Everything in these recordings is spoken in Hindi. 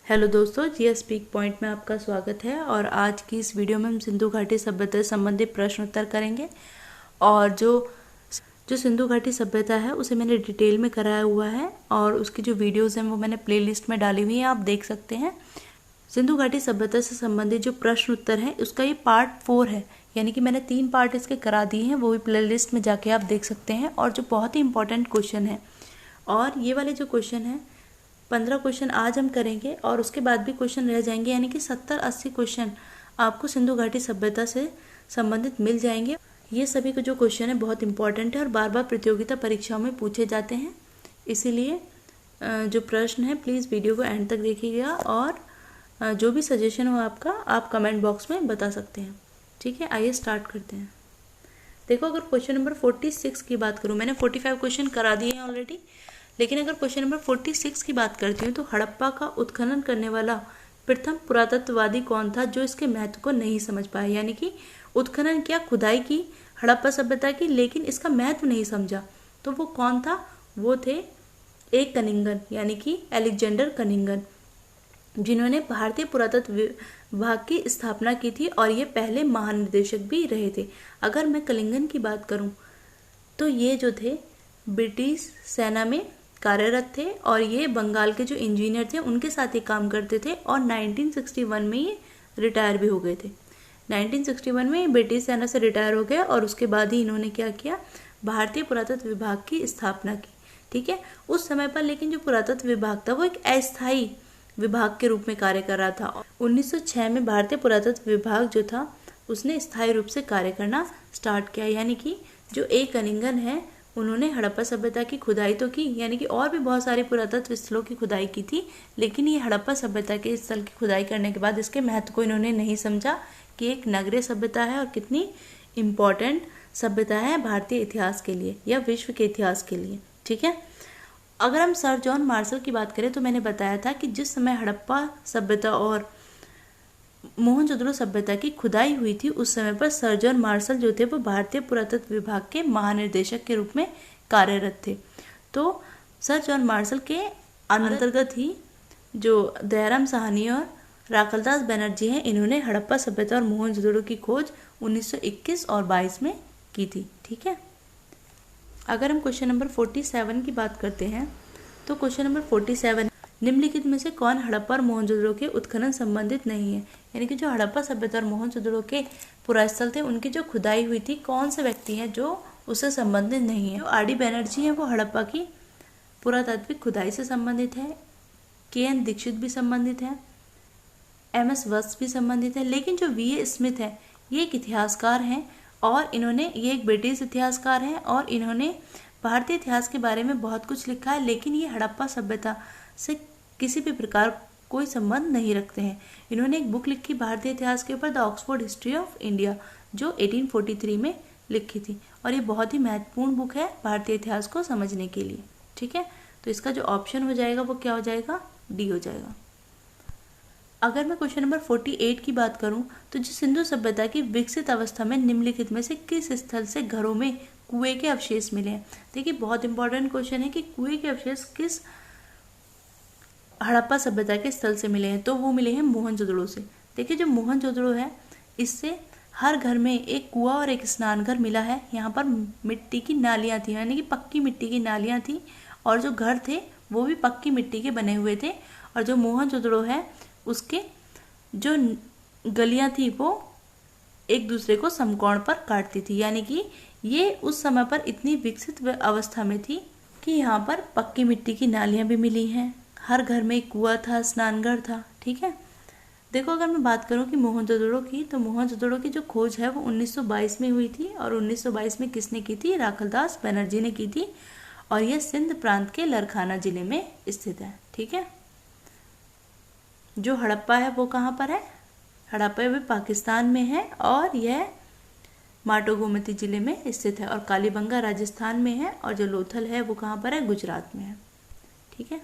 हेलो दोस्तों, जीएस स्पीक पॉइंट में आपका स्वागत है। और आज की इस वीडियो में हम सिंधु घाटी सभ्यता से संबंधित प्रश्न उत्तर करेंगे। और जो सिंधु घाटी सभ्यता है उसे मैंने डिटेल में कराया हुआ है और उसकी जो वीडियोस हैं वो मैंने प्लेलिस्ट में डाली हुई है, आप देख सकते हैं। सिंधु घाटी सभ्यता से संबंधित जो प्रश्न उत्तर है उसका ये पार्ट 4 है, यानी कि मैंने 3 पार्ट इसके करा दिए हैं, वो भी प्लेलिस्ट में जाके आप देख सकते हैं। और जो बहुत ही इंपॉर्टेंट क्वेश्चन है, और ये वाले जो क्वेश्चन है 15 क्वेश्चन आज हम करेंगे और उसके बाद भी क्वेश्चन रह जाएंगे, यानी कि 70-80 क्वेश्चन आपको सिंधु घाटी सभ्यता से संबंधित मिल जाएंगे। ये सभी जो क्वेश्चन है बहुत इंपॉर्टेंट है और बार बार प्रतियोगिता परीक्षाओं में पूछे जाते हैं। इसीलिए जो प्रश्न है प्लीज़ वीडियो को एंड तक देखिएगा और जो भी सजेशन हो आपका आप कमेंट बॉक्स में बता सकते हैं। ठीक है, आइए स्टार्ट करते हैं। देखो, अगर क्वेश्चन नंबर 46 की बात करूँ, मैंने 45 क्वेश्चन करा दिए हैं ऑलरेडी, लेकिन अगर क्वेश्चन नंबर 46 की बात करती हूँ तो हड़प्पा का उत्खनन करने वाला प्रथम पुरातत्ववादी कौन था जो इसके महत्व को नहीं समझ पाया। यानी कि उत्खनन किया, खुदाई की हड़प्पा सभ्यता की, लेकिन इसका महत्व नहीं समझा, तो वो कौन था? वो थे ए कनिंगन, यानी कि अलेक्जेंडर कनिंगन, जिन्होंने भारतीय पुरातत्व विभाग की स्थापना की थी और ये पहले महानिदेशक भी रहे थे। अगर मैं कलिंगन की बात करूं तो ये जो थे ब्रिटिश सेना में कार्यरत थे और ये बंगाल के जो इंजीनियर थे उनके साथ ही काम करते थे और 1961 में ये रिटायर भी हो गए थे। 1961 में ये ब्रिटिश सेना से रिटायर हो गए और उसके बाद ही इन्होंने क्या किया, भारतीय पुरातत्व विभाग की स्थापना की। ठीक है, उस समय पर लेकिन जो पुरातत्व विभाग था वो एक अस्थायी विभाग के रूप में कार्य कर रहा था। 1906 में भारतीय पुरातत्व विभाग जो था उसने स्थायी रूप से कार्य करना स्टार्ट किया। यानी कि जो ए कनिंगन है उन्होंने हड़प्पा सभ्यता की खुदाई तो की, यानी कि और भी बहुत सारे पुरातत्व स्थलों की खुदाई की थी, लेकिन ये हड़प्पा सभ्यता के स्थल की खुदाई करने के बाद इसके महत्व को इन्होंने नहीं समझा कि एक नगरीय सभ्यता है और कितनी इम्पोर्टेंट सभ्यता है भारतीय इतिहास के लिए या विश्व के इतिहास के लिए। ठीक है, अगर हम सर जॉन मार्शल की बात करें तो मैंने बताया था कि जिस समय हड़प्पा सभ्यता और मोहनजोदड़ो सभ्यता की खुदाई हुई थी उस समय पर सर जॉन मार्शल जो थे वो भारतीय पुरातत्व विभाग के महानिदेशक के रूप में कार्यरत थे। तो सर जॉन मार्शल के अंतर्गत ही जो दयाराम साहनी और राखलदास बनर्जी हैं, इन्होंने हड़प्पा सभ्यता और मोहनजोदड़ो की खोज 1921 और 22 में की थी। ठीक है, अगर हम क्वेश्चन नंबर 47 की बात करते हैं तो क्वेश्चन नंबर 47, निम्नलिखित में से कौन हड़प्पा और मोहनजोदड़ो के उत्खनन संबंधित नहीं है। यानी कि जो हड़प्पा सभ्यता और मोहनजोदड़ो के पुरास्थल थे उनकी जो खुदाई हुई थी, कौन से व्यक्ति हैं जो उससे संबंधित नहीं है। आर डी बनर्जी हैं, वो हड़प्पा की पुरातात्विक खुदाई से संबंधित है। के.एन. दीक्षित भी संबंधित है, एम.एस. वत्स भी संबंधित है। लेकिन जो वी.ए. स्मिथ है ये एक इतिहासकार हैं और ये एक ब्रिटिश इतिहासकार हैं और इन्होंने भारतीय इतिहास के बारे में बहुत कुछ लिखा है, लेकिन ये हड़प्पा सभ्यता से किसी भी प्रकार कोई संबंध नहीं रखते हैं। इन्होंने एक बुक लिखी भारतीय इतिहास के ऊपर, the Oxford history of India, जो 1843 में लिखी थी और ये बहुत ही महत्वपूर्ण बुक है भारतीय इतिहास को समझने के लिए। ठीक है, तो इसका जो ऑप्शन हो जाएगा वो क्या हो जाएगा, डी हो जाएगा। अगर मैं क्वेश्चन नंबर 48 की बात करूं तो जो सिंधु सभ्यता की विकसित अवस्था में निम्नलिखित में से किस स्थल से घरों में कुएं के अवशेष मिले हैं। देखिए, बहुत इंपॉर्टेंट क्वेश्चन है कि कुएं के अवशेष किस हड़प्पा सभ्यता के स्थल से मिले हैं, तो वो मिले हैं मोहनजोदड़ो से। देखिए, जो मोहनजोदड़ो है इससे हर घर में एक कुआं और एक स्नान घर मिला है। यहाँ पर मिट्टी की नालियाँ थी, यानी कि पक्की मिट्टी की नालियाँ थी और जो घर थे वो भी पक्की मिट्टी के बने हुए थे। और जो मोहनजोदड़ो है उसके जो गलियाँ थी वो एक दूसरे को समकोण पर काटती थी, यानी कि ये उस समय पर इतनी विकसित अवस्था में थी कि यहाँ पर पक्की मिट्टी की नालियाँ भी मिली हैं, हर घर में एक कुआं था, स्नानघर था। ठीक है, देखो, अगर मैं बात करूं कि मोहनजोदड़ो की, तो मोहनजोदड़ो की जो खोज है वो 1922 में हुई थी और 1922 में किसने की थी, राखलदास बनर्जी ने की थी और यह सिंध प्रांत के लरखाना जिले में स्थित है। ठीक है, जो हड़प्पा है वो कहाँ पर है, हड़प्पा भी पाकिस्तान में है और यह माटो गोमती जिले में स्थित है और कालीबंगा राजस्थान में है और जो लोथल है वो कहाँ पर है, गुजरात में है। ठीक है,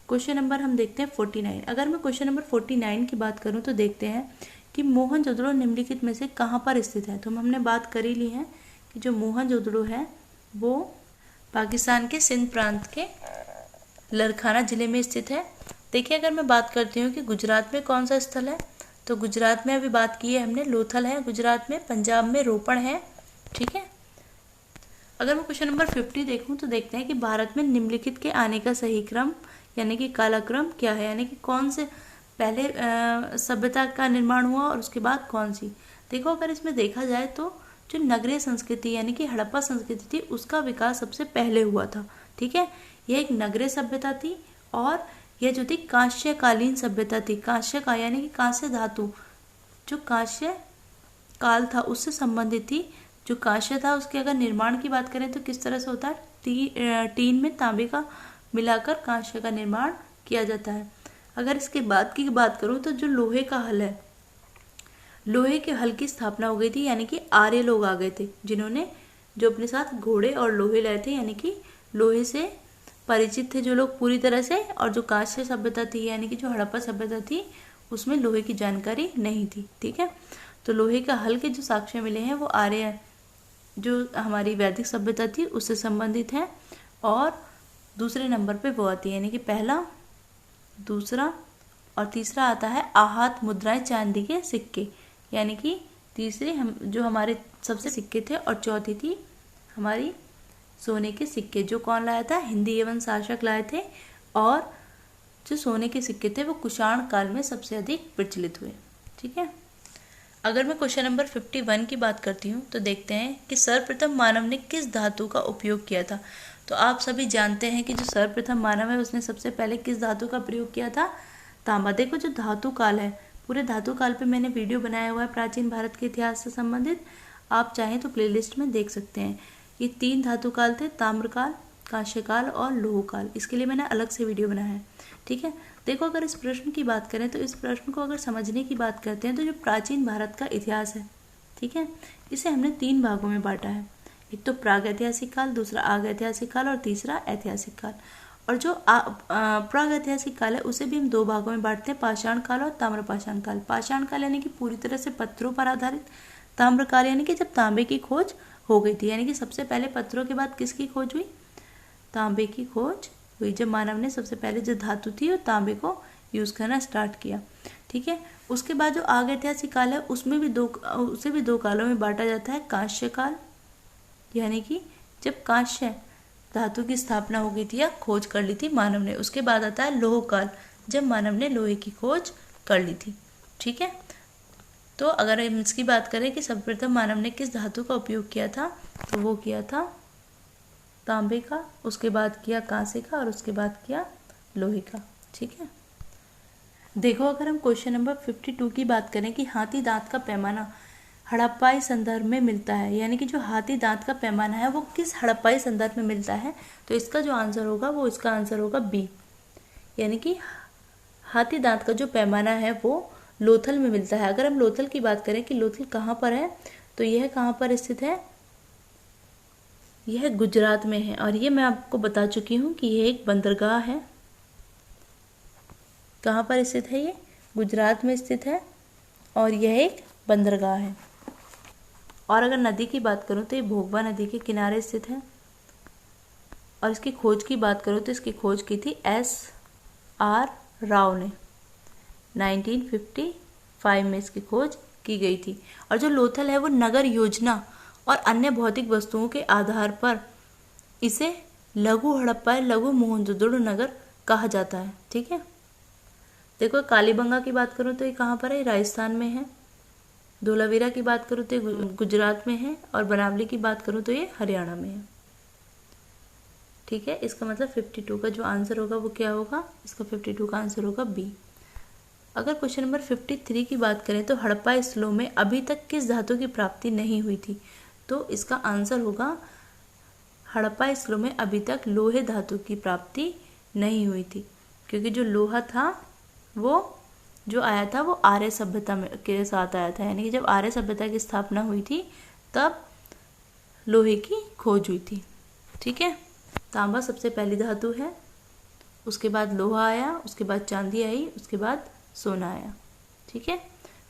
क्वेश्चन नंबर हम देखते हैं 49। अगर मैं क्वेश्चन नंबर 49 की बात करूं तो देखते हैं कि मोहनजोदड़ो निम्नलिखित में से कहाँ पर स्थित है। तो हमने बात कर ही ली है कि जो मोहनजोदड़ो है वो पाकिस्तान के सिंध प्रांत के लरखाना जिले में स्थित है देखिए अगर मैं बात करती हूँ कि गुजरात में कौन सा स्थल है, तो गुजरात में अभी बात की है हमने, लोथल है गुजरात में, पंजाब में रोपण है, ठीक है। अगर मैं क्वेश्चन नंबर 50 देखूं तो देखते हैं कि भारत में निम्नलिखित के आने का सही क्रम यानी कि कालक्रम क्या है, यानी कि कौन से पहले सभ्यता का निर्माण हुआ और उसके बाद कौन सी। देखो अगर इसमें देखा जाए तो जो नगरीय संस्कृति यानी कि हड़प्पा संस्कृति थी उसका विकास सबसे पहले हुआ था, ठीक है। यह एक नगरीय सभ्यता थी और यह जो थी कांस्यकालीन सभ्यता थी। कांस्य का यानी कि कांस्य धातु, जो कांस्य काल था उससे संबंधित थी। जो कांस्य था उसके अगर निर्माण की बात करें तो किस तरह से होता है, टीन में तांबे का मिलाकर कांस्य का निर्माण किया जाता है। अगर इसके बाद की बात करूं तो जो लोहे का हल है, लोहे के हल की स्थापना हो गई थी, यानी कि आर्य लोग आ गए थे जिन्होंने जो अपने साथ घोड़े और लोहे लाए थे, यानी कि लोहे से परिचित थे जो लोग पूरी तरह से। और जो कांस्य सभ्यता थी यानी कि जो हड़प्पा सभ्यता थी उसमें लोहे की जानकारी नहीं थी, ठीक है। तो लोहे का हल के जो साक्ष्य मिले हैं वो आर्य जो हमारी वैदिक सभ्यता थी उससे संबंधित है। और दूसरे नंबर पे वो आती है, यानी कि पहला, दूसरा और तीसरा आता है आहत मुद्राएं चांदी के सिक्के, यानी कि तीसरे हम जो हमारे सबसे सिक्के थे, और चौथी थी हमारी सोने के सिक्के। जो कौन लाया था, हिंदी एवं शासक लाए थे। और जो सोने के सिक्के थे वो कुषाण काल में सबसे अधिक प्रचलित हुए, ठीक है। अगर मैं क्वेश्चन नंबर 51 की बात करती हूँ तो देखते हैं कि सर्वप्रथम मानव ने किस धातु का उपयोग किया था। तो आप सभी जानते हैं कि जो सर्वप्रथम मानव है उसने सबसे पहले किस धातु का प्रयोग किया था, तांबा। देखो जो धातु काल है, पूरे धातु काल पे मैंने वीडियो बनाया हुआ है प्राचीन भारत के इतिहास से संबंधित, आप चाहें तो प्लेलिस्ट में देख सकते हैं। ये 3 धातु काल थे, ताम्रकाल, कांस्यकाल और लोहकाल। इसके लिए मैंने अलग से वीडियो बनाया है, ठीक है। देखो अगर इस प्रश्न की बात करें तो इस प्रश्न को अगर समझने की बात करते हैं तो जो प्राचीन भारत का इतिहास है, ठीक है, इसे हमने 3 भागों में बांटा है। एक तो प्रागैतिहासिक काल, दूसरा आगैतिहासिक काल और तीसरा ऐतिहासिक काल। और जो प्रागैतिहासिक काल है उसे भी हम 2 भागों में बांटते हैं, पाषाण काल और ताम्रपाषाण काल। पाषाण काल यानी कि पूरी तरह से पत्थरों पर आधारित, ताम्रकाल यानी कि जब तांबे की खोज हो गई थी, यानी कि सबसे पहले पत्थरों के बाद किसकी खोज हुई, तांबे की खोज हुई, जब मानव ने सबसे पहले जो धातु थी वो तांबे को यूज करना स्टार्ट किया, ठीक है। उसके बाद जो आगैतिहासिक काल है उसमें भी उसे भी 2 कालों में बांटा जाता है। कांस्य काल यानी कि जब कांस्य धातु की स्थापना हो गई थी या खोज कर ली थी मानव ने। उसके बाद आता है लोह काल, जब मानव ने लोहे की खोज कर ली थी, ठीक है। तो अगर हम इसकी बात करें कि सर्वप्रथम मानव ने किस धातु का उपयोग किया था, तो वो किया था तांबे का, उसके बाद किया कांसे का और उसके बाद किया लोहे का, ठीक है। देखो अगर हम क्वेश्चन नंबर 52 की बात करें कि हाथी दांत का पैमाना हड़प्पाई संदर्भ में मिलता है, यानी कि जो हाथी दांत का पैमाना है वो किस हड़प्पाई संदर्भ में मिलता है, तो इसका जो आंसर होगा वो इसका आंसर होगा बी, यानी कि हाथी दांत का जो पैमाना है वो लोथल में मिलता है। अगर हम लोथल की बात करें कि लोथल कहाँ पर है, तो यह कहाँ पर स्थित है, यह गुजरात में है। और ये मैं आपको बता चुकी हूँ कि यह एक बंदरगाह है। कहाँ पर स्थित है, ये गुजरात में स्थित है और यह एक बंदरगाह है। और अगर नदी की बात करूँ तो ये भोगवा नदी के किनारे स्थित है। और इसकी खोज की बात करूँ तो इसकी खोज की थी S.R. राव ने, 1955 में इसकी खोज की गई थी। और जो लोथल है वो नगर योजना और अन्य भौतिक वस्तुओं के आधार पर इसे लघु हड़प्पा, लघु मोहनजोदड़ो नगर कहा जाता है, ठीक है। देखो कालीबंगा की बात करूँ तो ये कहाँ पर है, राजस्थान में है। धोलावीरा की बात करूँ तो ये गुजरात में है। और बनावली की बात करूँ तो ये हरियाणा में है, ठीक है। इसका मतलब 52 का जो आंसर होगा वो क्या होगा, इसका 52 का आंसर होगा बी। अगर क्वेश्चन नंबर 53 की बात करें तो हड़प्पा स्थलों में अभी तक किस धातु की प्राप्ति नहीं हुई थी, तो इसका आंसर होगा हड़प्पा स्थलों में अभी तक लोहे धातु की प्राप्ति नहीं हुई थी, क्योंकि जो लोहा था वो जो आया था वो आर्य सभ्यता के साथ आया था, यानी कि जब आर्य सभ्यता की स्थापना हुई थी तब लोहे की खोज हुई थी, ठीक है। तांबा सबसे पहली धातु है, उसके बाद लोहा आया, उसके बाद चांदी आई, उसके बाद सोना आया, ठीक है।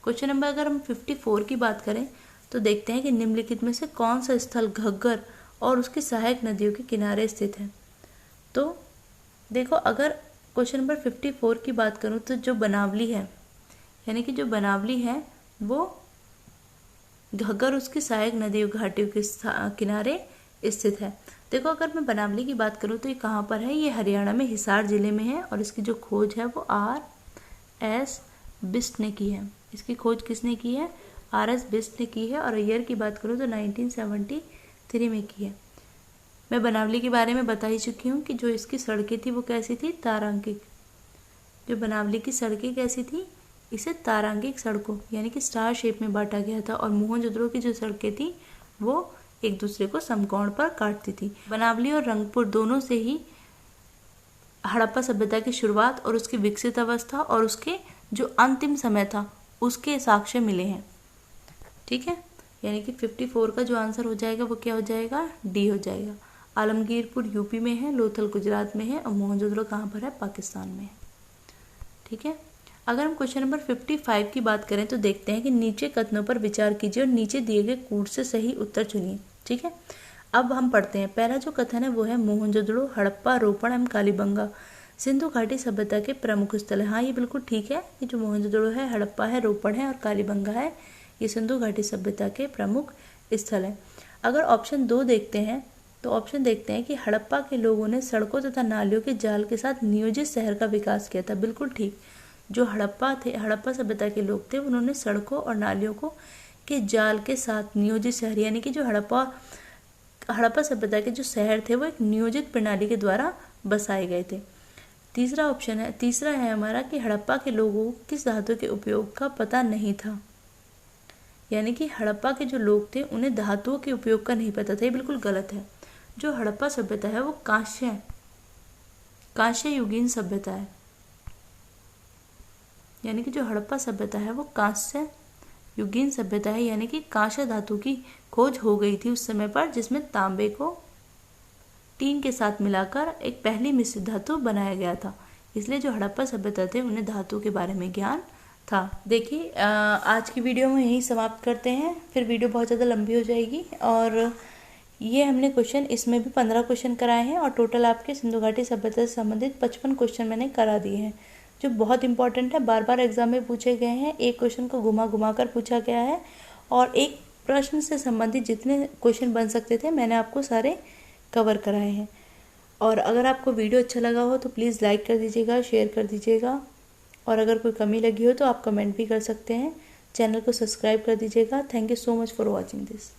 क्वेश्चन नंबर अगर हम 54 की बात करें तो देखते हैं कि निम्नलिखित में से कौन सा स्थल घग्गर और उसकी सहायक नदियों के किनारे स्थित है। तो देखो अगर क्वेश्चन नंबर 54 की बात करूँ तो जो बनावली है, यानी कि जो बनावली है वो घग्गर उसकी सहायक नदियों घाटियों के किनारे स्थित है। देखो, अगर मैं बनावली की बात करूँ तो ये कहाँ पर है? ये हरियाणा में हिसार जिले में है और इसकी जो खोज है वो R.S. बिस्ट ने की है। इसकी खोज किसने की है? R.S. बिस्ट ने की है। और ईयर की बात करूँ तो 1973 में की है। मैं बनावली के बारे में बता ही चुकी हूँ कि जो इसकी सड़कें थी वो कैसी थी? तारांकित। जो बनावली की सड़कें कैसी थी? इसे तारांकित सड़कों यानी कि स्टार शेप में बांटा गया था। और मोहनजोदड़ो की जो सड़कें थी वो एक दूसरे को समकोण पर काटती थी। बनावली और रंगपुर दोनों से ही हड़प्पा सभ्यता की शुरुआत और उसकी विकसित अवस्था और उसके जो अंतिम समय था उसके साक्ष्य मिले हैं। ठीक है, यानी कि 54 का जो आंसर हो जाएगा वो क्या हो जाएगा? डी हो जाएगा। आलमगीरपुर यूपी में है, लोथल गुजरात में है और मोहनजोदड़ो कहाँ पर है? पाकिस्तान में है। ठीक है, अगर हम क्वेश्चन नंबर 55 की बात करें तो देखते हैं कि नीचे कथनों पर विचार कीजिए और नीचे दिए गए कूट से सही उत्तर चुनिए। ठीक है, अब हम पढ़ते हैं। पहला जो कथन है वो है मोहनजोदड़ो हड़प्पा रोपण एवं कालीबंगा सिंधु घाटी सभ्यता के प्रमुख स्थल है। हाँ, ये बिल्कुल ठीक है कि जो मोहनजोदड़ो है, हड़प्पा है, रोपण है और कालीबंगा है, ये सिंधु घाटी सभ्यता के प्रमुख स्थल है। अगर ऑप्शन 2 देखते हैं तो ऑप्शन देखते हैं कि हड़प्पा के लोगों ने सड़कों तथा नालियों के जाल के साथ नियोजित शहर का विकास किया था। बिल्कुल ठीक, जो हड़प्पा सभ्यता के लोग थे उन्होंने सड़कों और नालियों को के जाल के साथ नियोजित शहर, यानी कि जो हड़प्पा सभ्यता के जो शहर थे वो एक नियोजित प्रणाली के द्वारा बसाए गए थे। तीसरा है हमारा कि हड़प्पा के लोगों को किस धातु के उपयोग का पता नहीं था, यानी कि हड़प्पा के जो लोग थे उन्हें धातुओं के उपयोग का नहीं पता था। ये बिल्कुल गलत है। जो हड़प्पा सभ्यता है वो कांस्य युगीन सभ्यता है, यानी कि जो हड़प्पा सभ्यता है वो कांस्य युगीन सभ्यता है, यानी कि कांस्य धातु की खोज हो गई थी उस समय पर, जिसमें तांबे को टीन के साथ मिलाकर एक पहली मिश्रित धातु बनाया गया था। इसलिए जो हड़प्पा सभ्यता थे उन्हें धातु के बारे में ज्ञान था। देखिए, आज की वीडियो में यही समाप्त करते हैं, फिर वीडियो बहुत ज़्यादा लंबी हो जाएगी। और ये हमने क्वेश्चन, इसमें भी 15 क्वेश्चन कराए हैं और टोटल आपके सिंधु घाटी सभ्यता से संबंधित 55 क्वेश्चन मैंने करा दिए हैं, जो बहुत इंपॉर्टेंट है, बार बार एग्जाम में पूछे गए हैं। एक क्वेश्चन को घुमा कर पूछा गया है और एक प्रश्न से संबंधित जितने क्वेश्चन बन सकते थे मैंने आपको सारे कवर कराए हैं। और अगर आपको वीडियो अच्छा लगा हो तो प्लीज़ लाइक कर दीजिएगा, शेयर कर दीजिएगा, और अगर कोई कमी लगी हो तो आप कमेंट भी कर सकते हैं। चैनल को सब्सक्राइब कर दीजिएगा। Thank you so much for watching this.